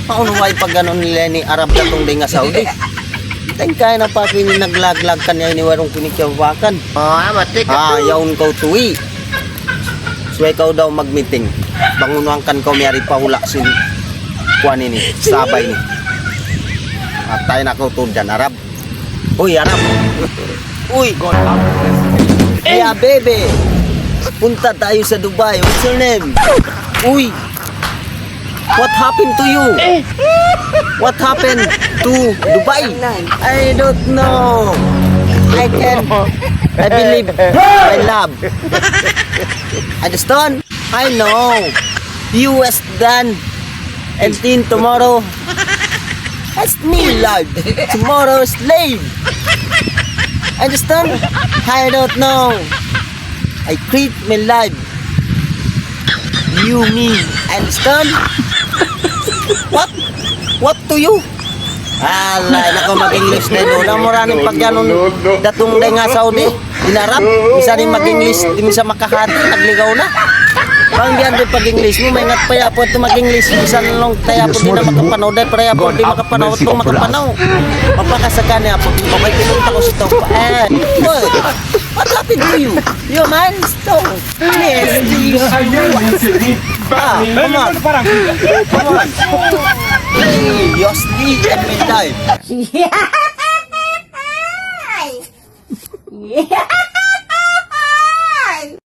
Paano may pag ganon nila ni Arab na tong nga Saudi? Teng kaya na pa kini naglaglag kanya ni warong kunikyawakan. Matik. Yawn ko tuwi. So ikaw daw mag-meeting. Bangunuan kan ko miyari paula sin kuan ini, sabay ni. At tayo na ko dyan, Arab. Uy, Arab. Uy. Yeah, baby. Punta tayo sa Dubai. What's your name? Uy. What happened to you? What happened to Dubai? I don't know. I believe my love. Understand? I know. US done. And then tomorrow, that's me love. Tomorrow slave. Understand? I don't know. I treat my life. You me. Understand? What? What to you? Alay, nako mag-English na doon. Namuranin pag yanon datong day nga Saudi. Inarap. Isa rin mag-English. Di mo sa makahati. Nagligaw na. Pang diyan din pag-English mo. May ngat pa yapo ito mag-English. Isa lang tayo po di na makapanaw. Dahil para yapo di makapanaw. Ito makapanaw. Mapakasakan niya po. Okay, pinunta ko si Tom. Boy, what happened to you? You man, Tom. Yes, please. Come on. Come on. Your sleep and midnight. Yeah.